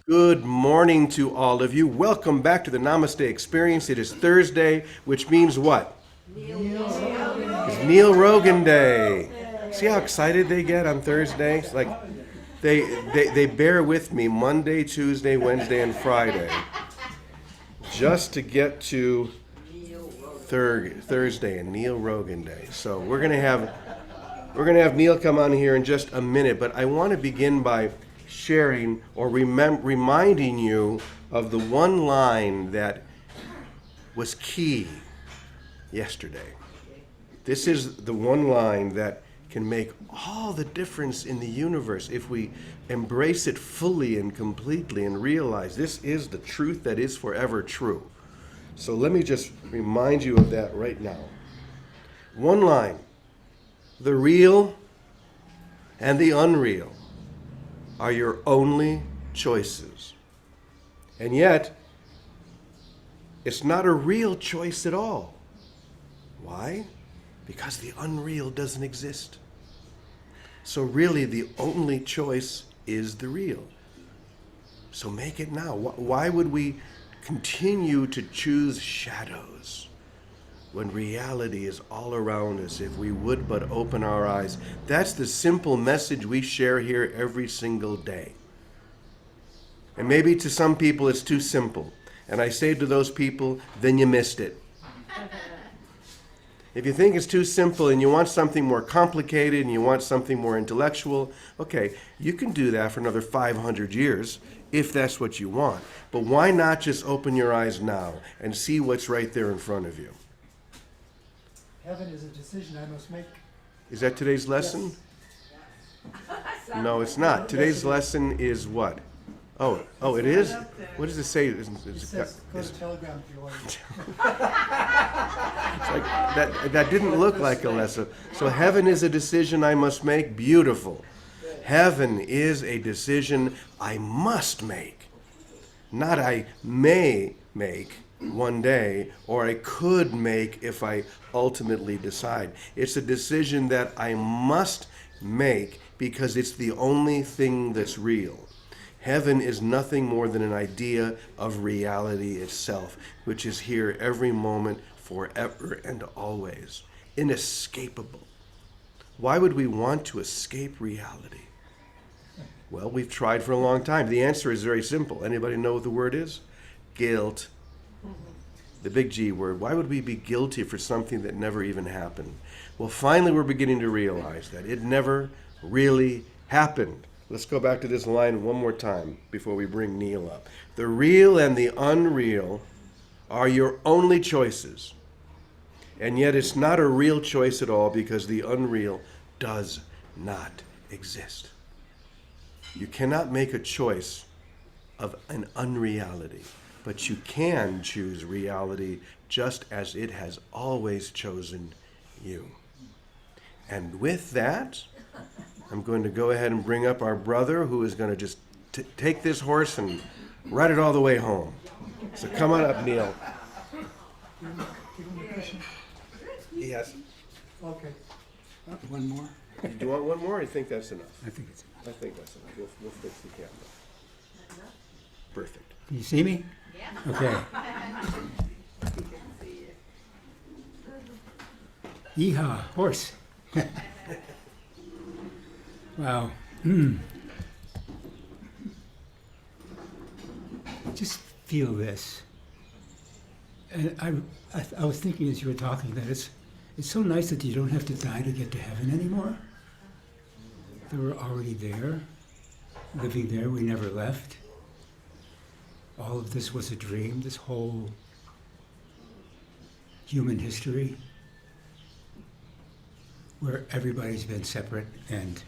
Good morning to all of you. Welcome back to the Namaste Experience. It is Thursday, which means what? It's Neal Rogin Day. See how excited they get on Thursday? It's like they bear with me Monday, Tuesday, Wednesday, and Friday just to get to Thursday and Neal Rogin Day. So we're gonna have Neal come on here in just a minute, but I want to begin by sharing or reminding you of the one line that was key yesterday. This is the one line that can make all the difference in the universe if we embrace it fully and completely and realize this is the truth that is forever true. So let me just remind you of that right now. One line: the real and the unreal are your only choices. And yet, it's not a real choice at all. Why? Because the unreal doesn't exist. So really, the only choice is the real. So make it now. Why would we continue to choose shadows when reality is all around us if we would but open our eyes? That's the simple message we share here every single day. And maybe to some people it's too simple. And I say to those people, then you missed it. If you think it's too simple and you want something more complicated and you want something more intellectual, okay, you can do that for another 500 years if that's what you want. But why not just open your eyes now and see what's right there in front of you? Heaven is a decision I must make. Is that today's lesson? No, it's not. Today's lesson is what? Oh, it is? What does it say? It says, go to Telegram if you want. That didn't look like a lesson. So heaven is a decision I must make. Beautiful. Heaven is a decision I must make. Not I may make one day, or I could make if I ultimately decide. It's a decision that I must make because it's the only thing that's real. Heaven is nothing more than an idea of reality itself, which is here every moment, forever and always. Inescapable. Why would we want to escape reality? Well, we've tried for a long time. The answer is very simple. Anybody know what the word is? Guilt. The big G word. Why would we be guilty for something that never even happened? Well, finally we're beginning to realize that it never really happened. Let's go back to this line one more time before we bring Neal up. The real and the unreal are your only choices. And yet it's not a real choice at all because the unreal does not exist. You cannot make a choice of an unreality, but you can choose reality just as it has always chosen you. And with that, I'm going to go ahead and bring up our brother who is going to just take this horse and ride it all the way home. So come on up, Neal. Give him a cushion. Yes. Okay. One more? Do you want one more? I think that's enough. I think it's enough. I think that's enough. We'll fix the camera. Perfect. Can you see me? Yeah. Okay. Yeehaw, horse. Wow. Just feel this. And I was thinking as you were talking that it's so nice that you don't have to die to get to heaven anymore. That we're already there, living there, we never left. All of this was a dream, this whole human history, where everybody's been separate. And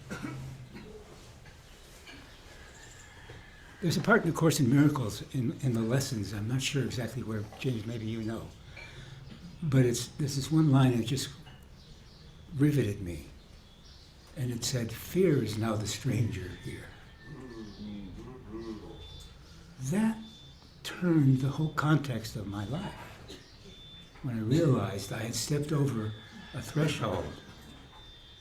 there's a part in the Course in Miracles in the lessons, I'm not sure exactly where, James, maybe you know, but there's this one line that just riveted me. And it said, fear is now the stranger here. That turned the whole context of my life when I realized I had stepped over a threshold,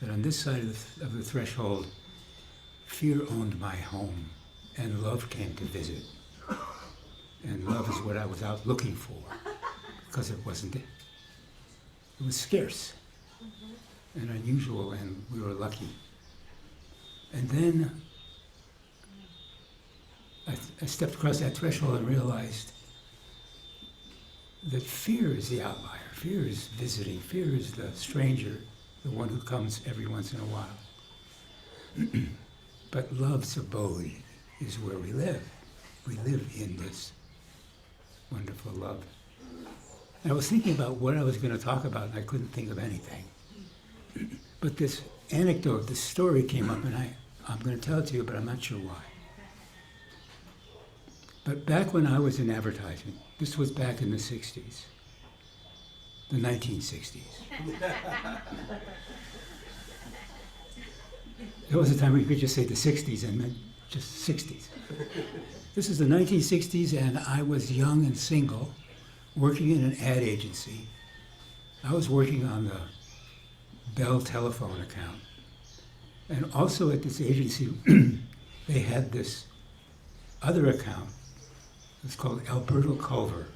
that on this side of the threshold, fear owned my home. and love came to visit. And love is what I was out looking for, because it wasn't, it was scarce and unusual, and we were lucky. And then I stepped across that threshold and realized that fear is the outlier. Fear is visiting. Fear is the stranger, the one who comes every once in a while. But love's abode is where we live. We live in this wonderful love. And I was thinking about what I was going to talk about, and I couldn't think of anything. But this anecdote, this story came up, and I'm going to tell it to you, but I'm not sure why. But back when I was in advertising, this was back in the 60s, the 1960s. There was a time where you could just say the 60s and meant just 60s. This is the 1960s, and I was young and single, working in an ad agency. I was working on the Bell telephone account. And also at this agency, they had this other account. It's called Alberto Culver.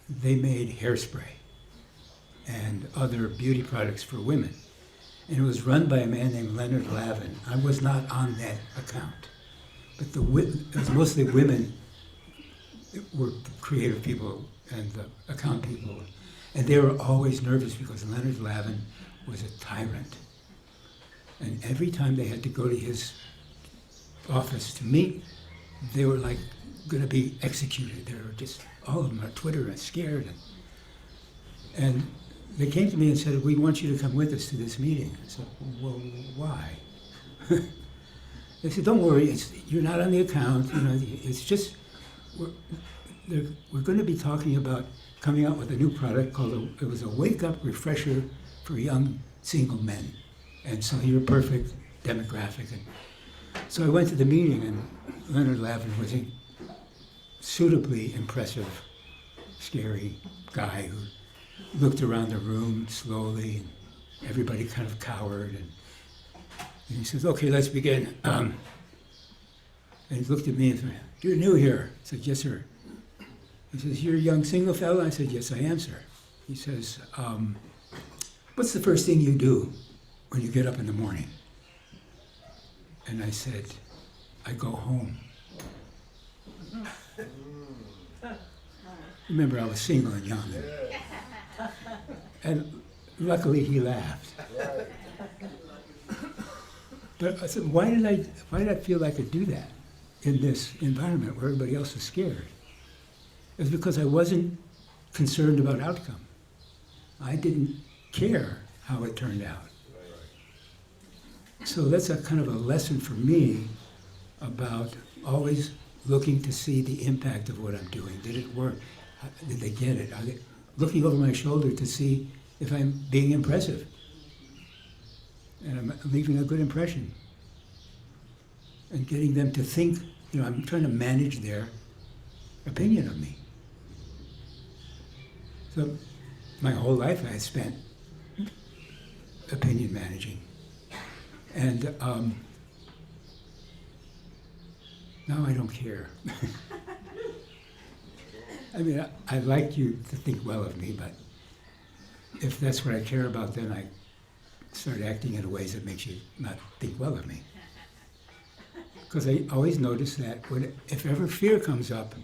They made hairspray and other beauty products for women. And it was run by a man named Leonard Lavin. I was not on that account. But it was mostly women were the creative people and the account people. And they were always nervous because Leonard Lavin was a tyrant. And every time they had to go to his office to meet, they were like going to be executed. They were just, all of them on Twitter and scared. And they came to me and said, "We want you to come with us to this meeting." I said, "Well, why?" They said, "Don't worry, you're not on the account. You know, it's just, we're going to be talking about coming out with a new product called, it was a wake-up refresher for young single men. And so you're a perfect demographic." And so I went to the meeting, and Leonard Lavin was a suitably impressive, scary guy who looked around the room slowly, and everybody kind of cowered. And he says, "Okay, let's begin." And he looked at me and said, "You're new here." I said, "Yes, sir." He says, "You're a young single fella?" I said, "Yes, I am, sir." He says, "What's the first thing you do when you get up in the morning?" And I said, "I go home." Remember, I was single and young. And luckily he laughed. But I said, why did I feel I could do that in this environment where everybody else was scared? It was because I wasn't concerned about outcome. I didn't care how it turned out. So that's a kind of a lesson for me about always looking to see the impact of what I'm doing. Did it work? Did they get it? Are they looking over my shoulder to see if I'm being impressive? And I'm leaving a good impression. And getting them to think, you know, I'm trying to manage their opinion of me. So my whole life I had spent opinion managing. And now I don't care. I mean, I'd like you to think well of me, but if that's what I care about, then I start acting in ways that makes you not think well of me. Because I always notice that if ever fear comes up,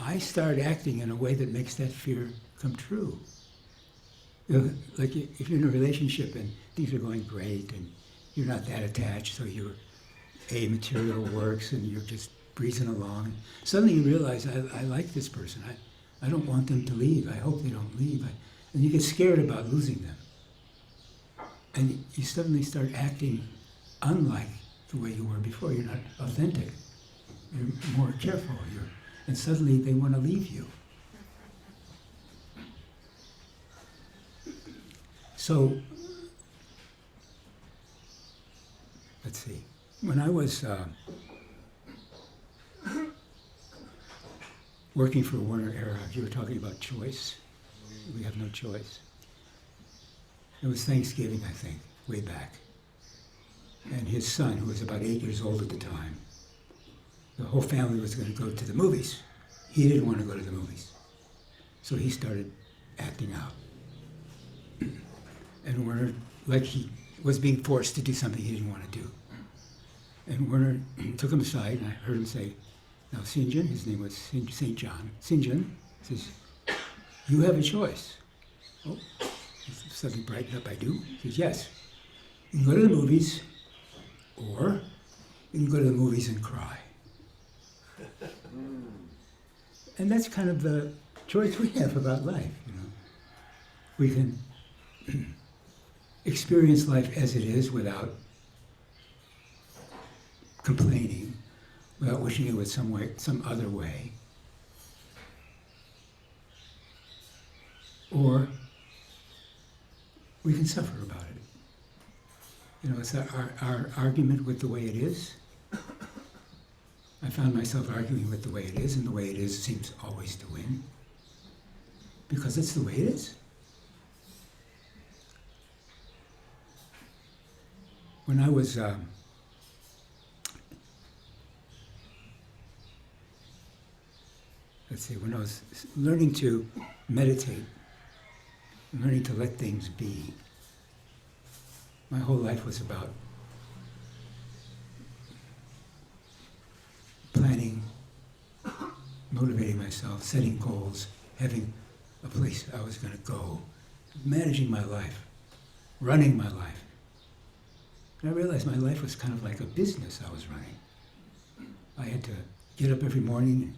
I start acting in a way that makes that fear come true. You know, like if you're in a relationship and things are going great and you're not that attached, so your material works and you're just breezing along. Suddenly you realize, I like this person. I don't want them to leave. I hope they don't leave. And you get scared about losing them. And you suddenly start acting unlike the way you were before. You're not authentic. You're more careful. And suddenly they want to leave you. So, let's see. When I was working for Warner Era, you were talking about choice. We have no choice. It was Thanksgiving, I think, way back. And his son, who was about 8 years old at the time, the whole family was going to go to the movies. He didn't want to go to the movies. So he started acting out. And Werner, like he was being forced to do something he didn't want to do. And Werner took him aside, and I heard him say, now St. John, his name was St. John, St. John says, you have a choice. Oh, suddenly brightened up, I do. He says, yes, you can go to the movies, or you can go to the movies and cry. And that's kind of the choice we have about life, you know. We can experience life as it is without complaining, without wishing it was some other way. Or we can suffer about it. You know, it's our argument with the way it is. I found myself arguing with the way it is, and the way it is seems always to win. Because it's the way it is. When I was when I was learning to meditate, learning to let things be, my whole life was about planning, motivating myself, setting goals, having a place I was going to go, managing my life, running my life. And I realized my life was kind of like a business I was running. I had to get up every morning,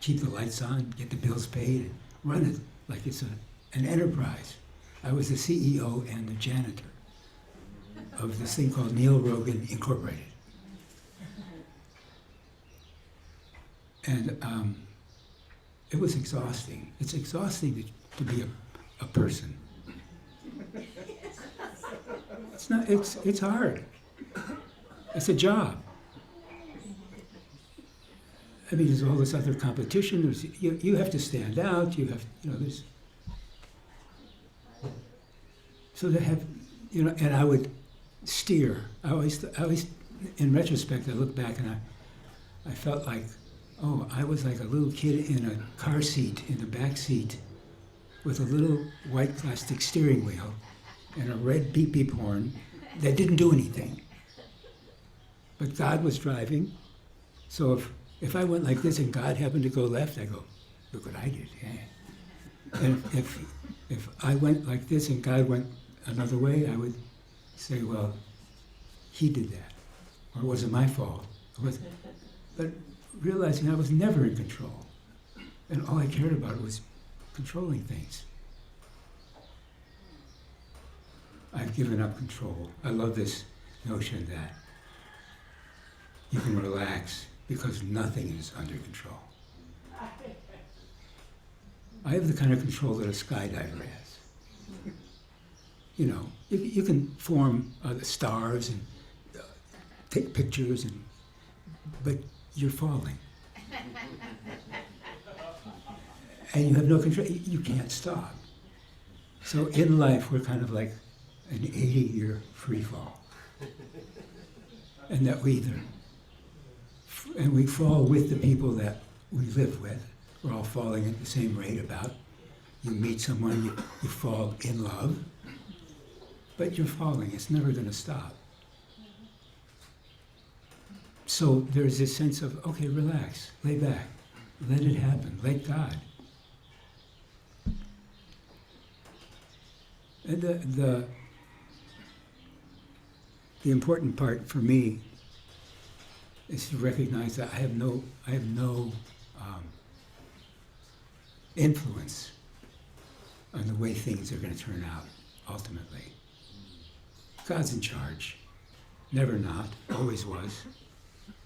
keep the lights on, get the bills paid, and run it like it's an enterprise. I was the CEO and the janitor of this thing called Neal Rogin Incorporated. And it was exhausting. It's exhausting to be a person. It's not. It's hard. It's a job. I mean, there's all this other competition. You have to stand out. You have, there's. So to have, and I would steer. I always, in retrospect, I look back and I felt like, oh, I was like a little kid in a car seat, in the back seat, with a little white plastic steering wheel and a red beep beep horn that didn't do anything. But God was driving, so if I went like this and God happened to go left, I go, look what I did. Yeah. And if I went like this and God went another way, I would say, well, he did that, or it wasn't my fault. But realizing I was never in control, and all I cared about was controlling things. I've given up control. I love this notion that you can relax because nothing is under control. I have the kind of control that a skydiver has. You can form the stars and take pictures, but you're falling. And you have no control. You can't stop. So in life, we're kind of like an 80-year free fall. And that we fall with the people that we live with. We're all falling at the same rate about. You meet someone, you fall in love, but you're falling. It's never going to stop. So there's this sense of, okay, relax, lay back, let it happen, let God. And the important part for me is to recognize that I have no influence on the way things are going to turn out, ultimately. God's in charge. Never not, always was.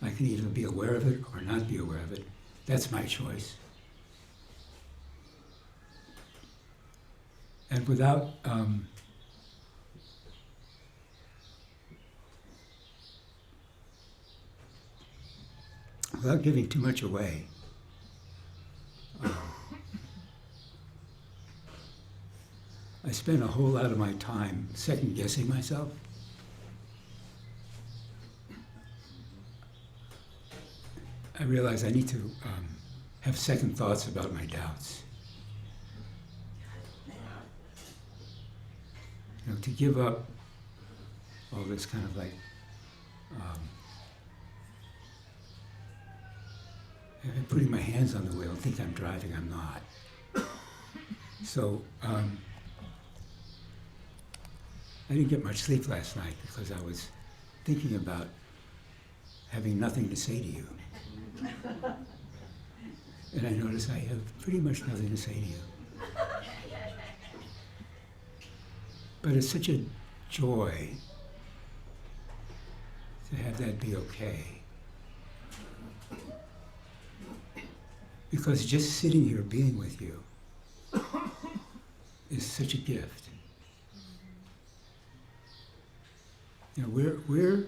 I can either be aware of it or not be aware of it. That's my choice. And without giving too much away, I spend a whole lot of my time second-guessing myself. I realize I need to have second thoughts about my doubts. You know, to give up all this kind of like putting my hands on the wheel and think I'm driving, I'm not. So I didn't get much sleep last night because I was thinking about having nothing to say to you. And I notice I have pretty much nothing to say to you. But it's such a joy to have that be okay. Because just sitting here being with you is such a gift. You know, we're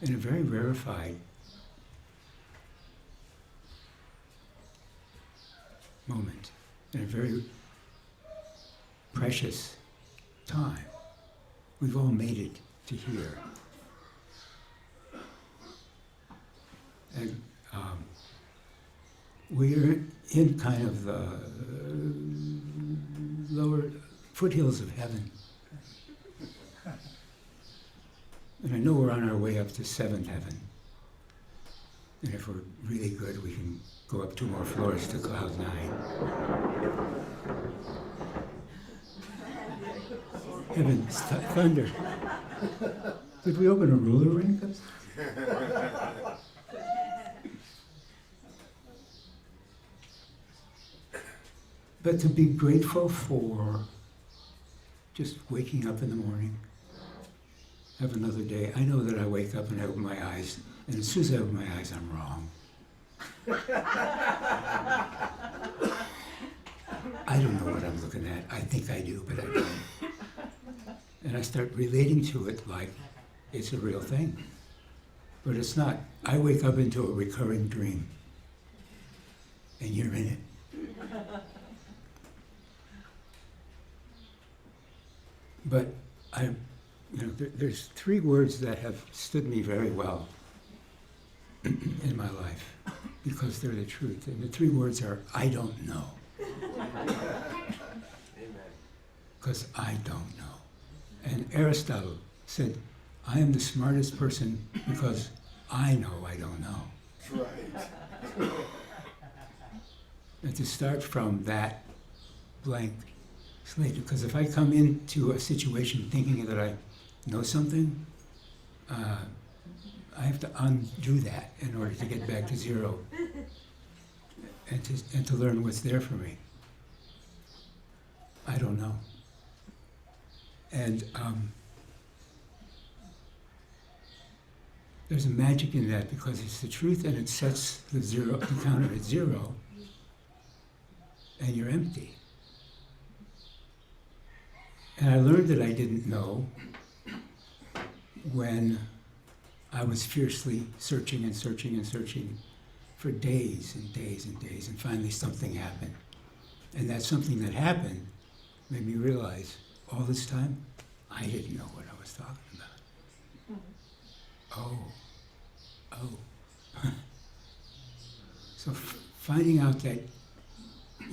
in a very rarefied moment, in a very precious time. We've all made it to here. And we're in kind of the lower foothills of heaven. And I know we're on our way up to seventh heaven. And if we're really good, we can go up 2 more floors to cloud 9. Heavens, thunder. Did we open a ruler ring? But to be grateful for just waking up in the morning, have another day. I know that I wake up and I open my eyes, and as soon as I open my eyes, I'm wrong. I don't know what I'm looking at. I think I do, but I don't. And I start relating to it like it's a real thing. But it's not. I wake up into a recurring dream, and you're in it. But there's 3 words that have stood me very well in my life because they're the truth. And the 3 words are, I don't know. Because I don't know. And Aristotle said, I am the smartest person because I know I don't know. Right. And to start from that blank slate, because if I come into a situation thinking that I know something, I have to undo that in order to get back to 0 and to learn what's there for me. I don't know. And there's a magic in that because it's the truth and it sets the counter at 0 and you're empty. And I learned that I didn't know when I was fiercely searching and searching and searching for days and days and days, and finally something happened. And that something that happened made me realize all this time, I didn't know what I was talking about. Oh. So finding out that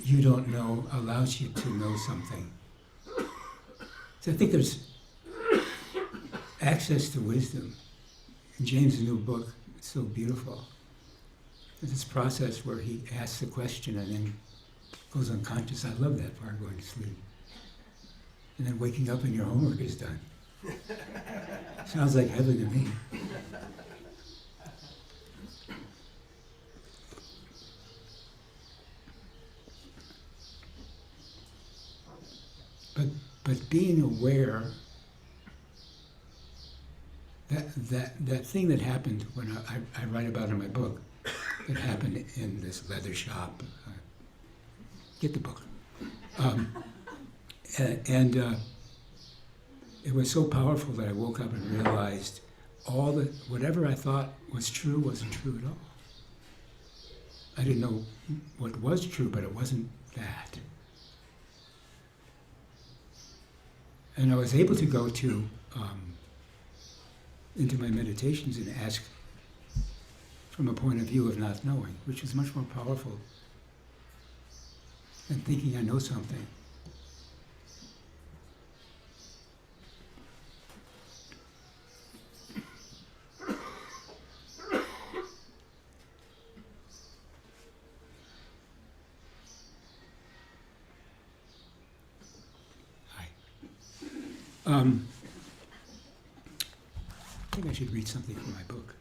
you don't know allows you to know something. So I think there's access to wisdom. In James' new book, it's so beautiful. There's this process where he asks a question and then goes unconscious. I love that part, going to sleep. And then waking up and your homework is done. Sounds like heaven to me. But being aware that thing that happened when I write about in my book, that happened in this leather shop. Get the book. And it was so powerful that I woke up and realized whatever I thought was true wasn't true at all. I didn't know what was true, but it wasn't that. And I was able to go into my meditations and ask from a point of view of not knowing, which is much more powerful than thinking I know something. I think I should read something from my book.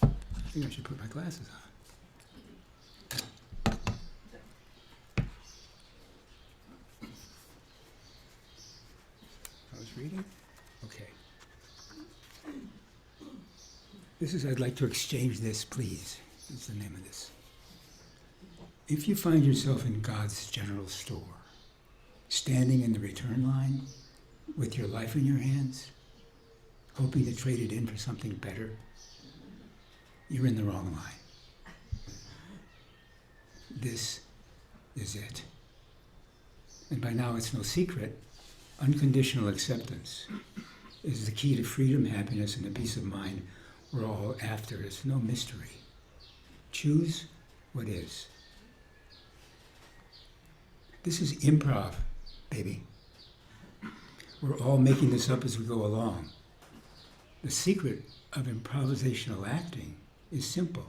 I think I should put my glasses on. I was reading? Okay. This is, I'd like to exchange this, please. Is the name of this. If you find yourself in God's general store, standing in the return line with your life in your hands, hoping to trade it in for something better, you're in the wrong line. This is it. And by now it's no secret, unconditional acceptance is the key to freedom, happiness, and the peace of mind we're all after. It's no mystery. Choose what is. This is improv, baby. We're all making this up as we go along. The secret of improvisational acting is simple.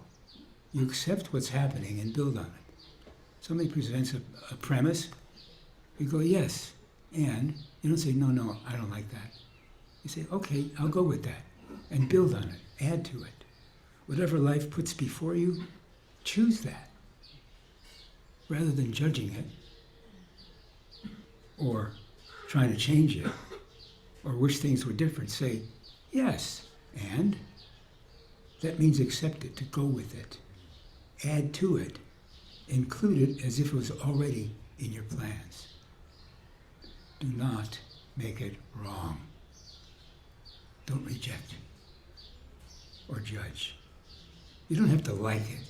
You accept what's happening and build on it. Somebody presents a premise, you go, yes, and you don't say, no, I don't like that. You say, okay, I'll go with that, and build on it, add to it. Whatever life puts before you, choose that, rather than judging it, or trying to change it, or wish things were different. Say, yes, and that means accept it, to go with it, add to it, include it as if it was already in your plans. Do not make it wrong. Don't reject or judge. You don't have to like it.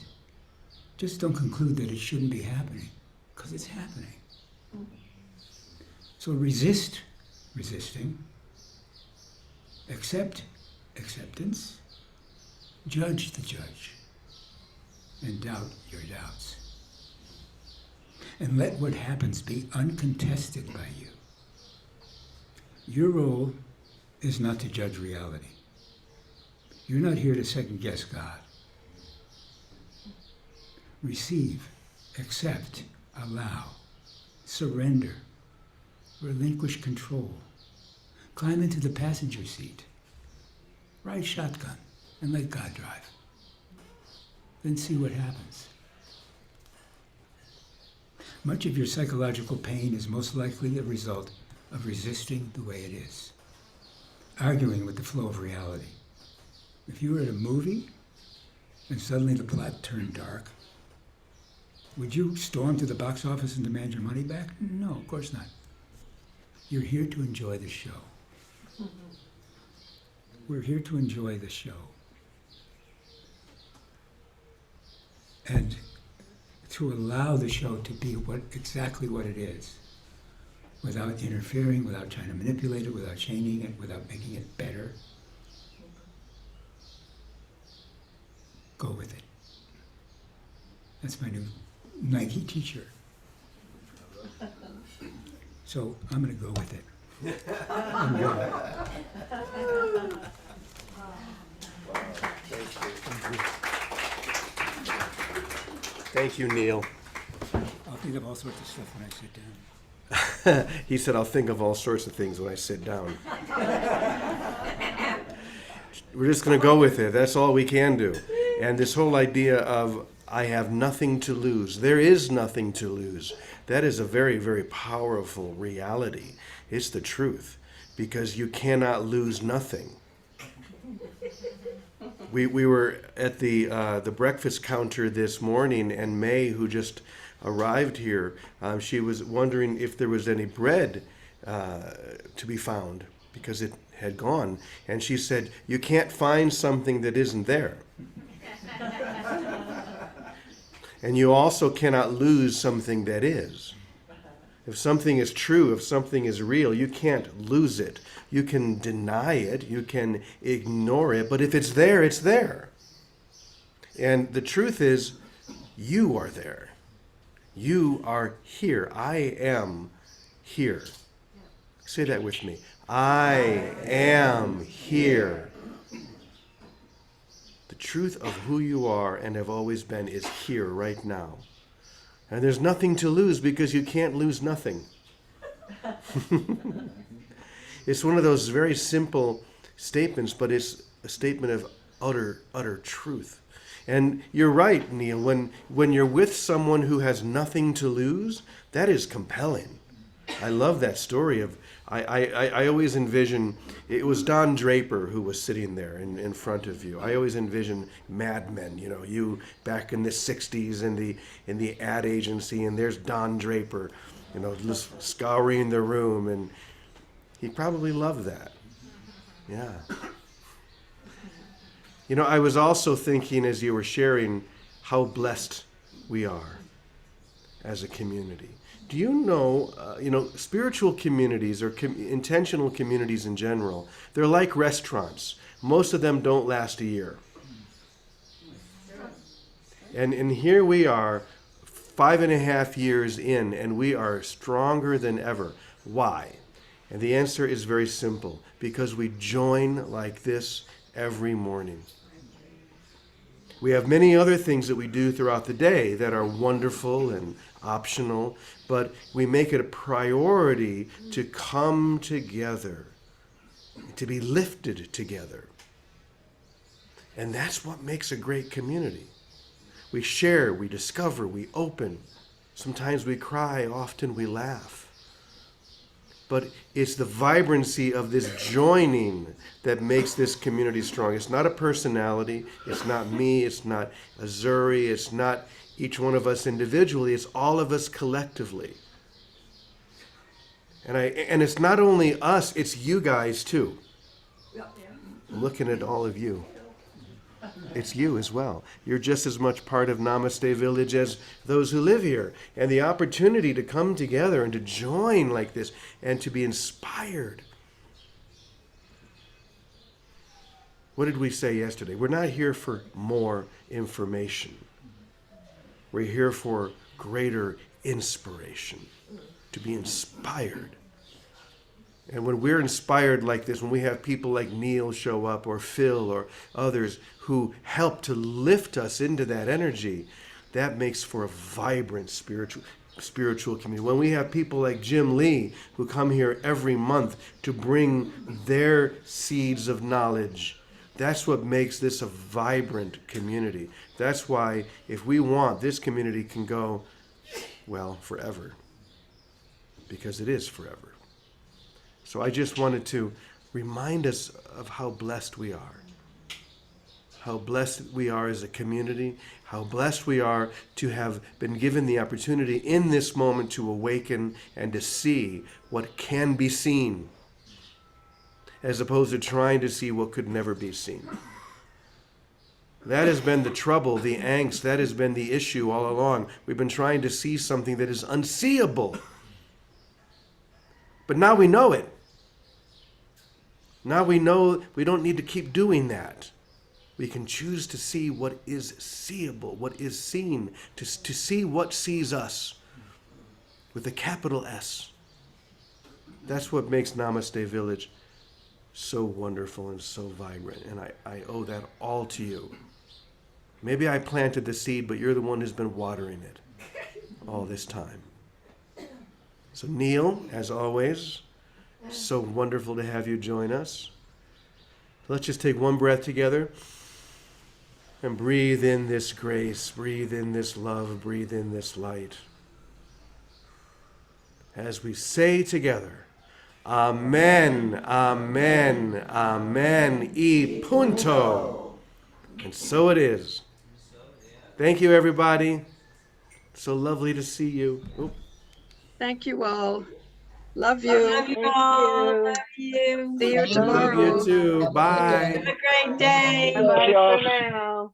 Just don't conclude that it shouldn't be happening, because it's happening. So resist resisting, accept acceptance, judge the judge, and doubt your doubts. And let what happens be uncontested by you. Your role is not to judge reality. You're not here to second guess God. Receive, accept, allow, surrender, relinquish control, climb into the passenger seat, ride shotgun, and let God drive. Then see what happens. Much of your psychological pain is most likely a result of resisting the way it is, arguing with the flow of reality. If you were at a movie and suddenly the plot turned dark, would you storm to the box office and demand your money back? No, of course not. You're here to enjoy the show. We're here to enjoy the show. And to allow the show to be exactly what it is, without interfering, without trying to manipulate it, without changing it, without making it better. Go with it. That's my new Nike t-shirt. So I'm going to go with it. I'm going. Thank you, Neal. I'll think of all sorts of stuff when I sit down. He said, I'll think of all sorts of things when I sit down. We're just going to go with it. That's all we can do. And this whole idea of, I have nothing to lose. There is nothing to lose. That is a very, very powerful reality. It's the truth. Because you cannot lose nothing. We were at the breakfast counter this morning, and May, who just arrived here, she was wondering if there was any bread to be found, because it had gone. And she said, you can't find something that isn't there. And you also cannot lose something that is. If something is true, if something is real, you can't lose it. You can deny it, you can ignore it, but if it's there, it's there. And the truth is, you are there. You are here. I am here. Say that with me. I am here. The truth of who you are and have always been is here right now. And there's nothing to lose because you can't lose nothing. It's one of those very simple statements, but it's a statement of utter truth. And you're right, Neal, when you're with someone who has nothing to lose, that is compelling. I love that story of, I always envision, it was Don Draper who was sitting there in front of you. I always envision Mad Men, you back in the 60s in the ad agency, and there's Don Draper, just scouring the room, and he probably loved that. Yeah. I was also thinking as you were sharing how blessed we are as a community. Do you know, spiritual communities or intentional communities in general, they're like restaurants. Most of them don't last a year. And here we are, 5.5 years in, and we are stronger than ever. Why? And the answer is very simple. Because we join like this every morning. We have many other things that we do throughout the day that are wonderful and optional, but we make it a priority to come together, to be lifted together. And that's what makes a great community. We share, we discover, we open. Sometimes we cry, often we laugh. But it's the vibrancy of this joining that makes this community strong. It's not a personality. It's not me. It's not Azuri. It's not each one of us individually. It's all of us collectively. And it's not only us. It's you guys too. I'm looking at all of you. It's you as well. You're just as much part of Namaste Village as those who live here. And the opportunity to come together and to join like this and to be inspired. What did we say yesterday? We're not here for more information. We're here for greater inspiration, to be inspired. And when we're inspired like this, when we have people like Neal show up or Phil or others who help to lift us into that energy, that makes for a vibrant spiritual community. When we have people like Jim Lee who come here every month to bring their seeds of knowledge, that's what makes this a vibrant community. That's why if we want, this community can go, well, forever. Because it is forever. So I just wanted to remind us of how blessed we are. How blessed we are as a community. How blessed we are to have been given the opportunity in this moment to awaken and to see what can be seen, as opposed to trying to see what could never be seen. That has been the trouble, the angst. That has been the issue all along. We've been trying to see something that is unseeable. But now we know it. Now we know we don't need to keep doing that. We can choose to see what is seeable, what is seen, to see what sees us with a capital S. That's what makes Namaste Village so wonderful and so vibrant. And I owe that all to you. Maybe I planted the seed, but you're the one who's been watering it all this time. So Neal, as always, so wonderful to have you join us. Let's just take one breath together and breathe in this grace, breathe in this love, breathe in this light. As we say together, Amen, Amen, Amen, e punto. And so it is. Thank you, everybody. So lovely to see you. Oop. Thank you all. Love you. Love you all. Love you. See you Love tomorrow. you too. Bye. Have a great day. Bye Bye for for now.